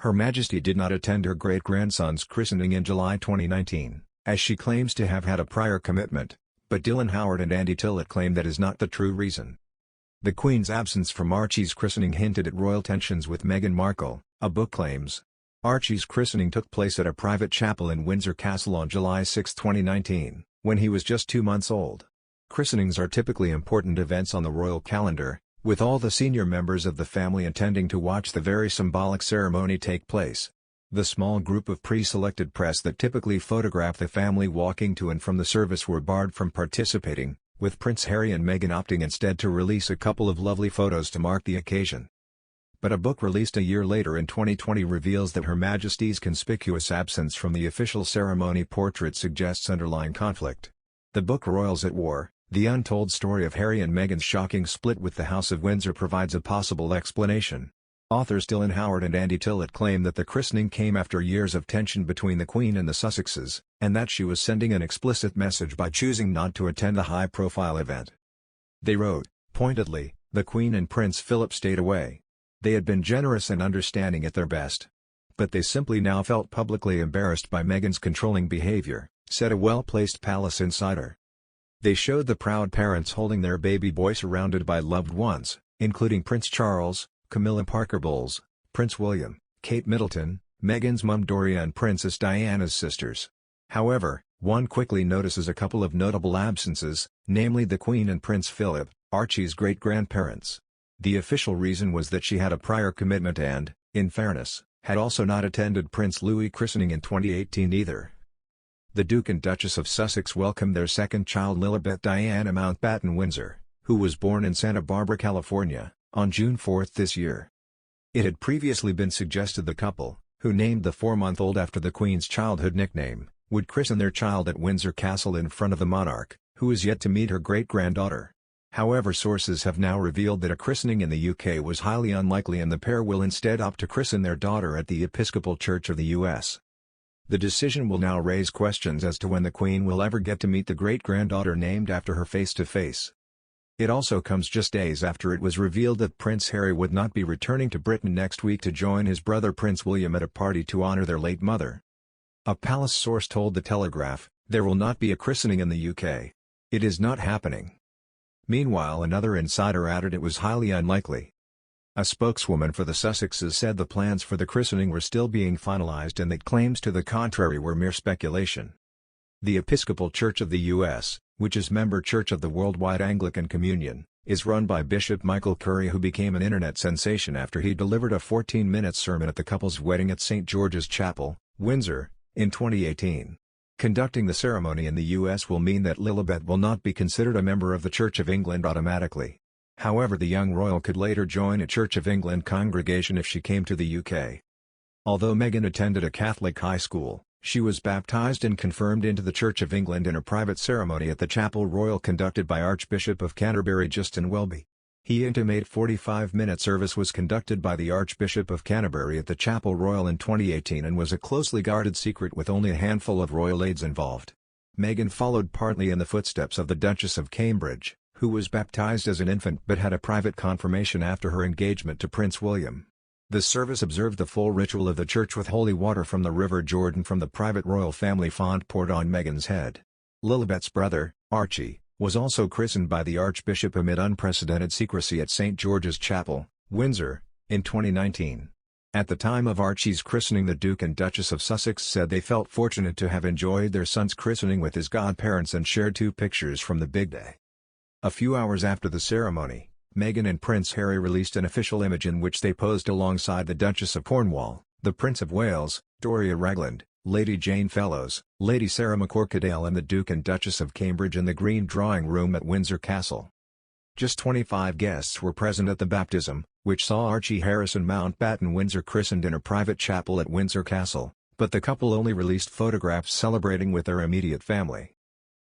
Her Majesty did not attend her great-grandson's christening in July 2019, as she claims to have had a prior commitment, but Dylan Howard and Andy Tillett claim that is not the true reason. The Queen's absence from Archie's christening hinted at royal tensions with Meghan Markle, a book claims. Archie's christening took place at a private chapel in Windsor Castle on July 6, 2019, when he was just 2 months old. Christenings are typically important events on the royal calendar, with all the senior members of the family intending to watch the very symbolic ceremony take place. The small group of pre-selected press that typically photograph the family walking to and from the service were barred from participating, with Prince Harry and Meghan opting instead to release a couple of lovely photos to mark the occasion. But a book released a year later in 2020 reveals that Her Majesty's conspicuous absence from the official ceremony portrait suggests underlying conflict. The book Royals at War, The Untold Story of Harry and Meghan's Shocking Split with the House of Windsor provides a possible explanation. Authors Dylan Howard and Andy Tillett claim that the christening came after years of tension between the Queen and the Sussexes, and that she was sending an explicit message by choosing not to attend the high-profile event. They wrote, pointedly, the Queen and Prince Philip stayed away. They had been generous and understanding at their best. But they simply now felt publicly embarrassed by Meghan's controlling behavior, said a well-placed palace insider. They showed the proud parents holding their baby boy surrounded by loved ones, including Prince Charles, Camilla Parker Bowles, Prince William, Kate Middleton, Meghan's mum Doria and Princess Diana's sisters. However, one quickly notices a couple of notable absences, namely the Queen and Prince Philip, Archie's great-grandparents. The official reason was that she had a prior commitment and, in fairness, had also not attended Prince Louis' christening in 2018 either. The Duke and Duchess of Sussex welcomed their second child Lilibet Diana Mountbatten Windsor, who was born in Santa Barbara, California, on June 4 this year. It had previously been suggested the couple, who named the 4-month-old after the Queen's childhood nickname, would christen their child at Windsor Castle in front of the monarch, who is yet to meet her great-granddaughter. However, sources have now revealed that a christening in the UK was highly unlikely and the pair will instead opt to christen their daughter at the Episcopal Church of the US. The decision will now raise questions as to when the Queen will ever get to meet the great-granddaughter named after her face-to-face. It also comes just days after it was revealed that Prince Harry would not be returning to Britain next week to join his brother Prince William at a party to honour their late mother. A palace source told The Telegraph, "There will not be a christening in the UK. It is not happening." Meanwhile, another insider added it was highly unlikely. A spokeswoman for the Sussexes said the plans for the christening were still being finalised and that claims to the contrary were mere speculation. The Episcopal Church of the U.S., which is member church of the Worldwide Anglican Communion, is run by Bishop Michael Curry, who became an internet sensation after he delivered a 14-minute sermon at the couple's wedding at St. George's Chapel, Windsor, in 2018. Conducting the ceremony in the U.S. will mean that Lilibet will not be considered a member of the Church of England automatically. However, the young royal could later join a Church of England congregation if she came to the UK. Although Meghan attended a Catholic high school, she was baptised and confirmed into the Church of England in a private ceremony at the Chapel Royal conducted by Archbishop of Canterbury Justin Welby. He intimated 45-minute service was conducted by the Archbishop of Canterbury at the Chapel Royal in 2018 and was a closely guarded secret with only a handful of royal aides involved. Meghan followed partly in the footsteps of the Duchess of Cambridge, who was baptised as an infant but had a private confirmation after her engagement to Prince William. The service observed the full ritual of the church with holy water from the River Jordan from the private royal family font poured on Meghan's head. Lilibet's brother, Archie, was also christened by the Archbishop amid unprecedented secrecy at St. George's Chapel, Windsor, in 2019. At the time of Archie's christening, the Duke and Duchess of Sussex said they felt fortunate to have enjoyed their son's christening with his godparents and shared 2 pictures from the big day. A few hours after the ceremony, Meghan and Prince Harry released an official image in which they posed alongside the Duchess of Cornwall, the Prince of Wales, Doria Ragland, Lady Jane Fellows, Lady Sarah McCorquodale and the Duke and Duchess of Cambridge in the Green Drawing Room at Windsor Castle. Just 25 guests were present at the baptism, which saw Archie Harrison Mountbatten Windsor christened in a private chapel at Windsor Castle, but the couple only released photographs celebrating with their immediate family.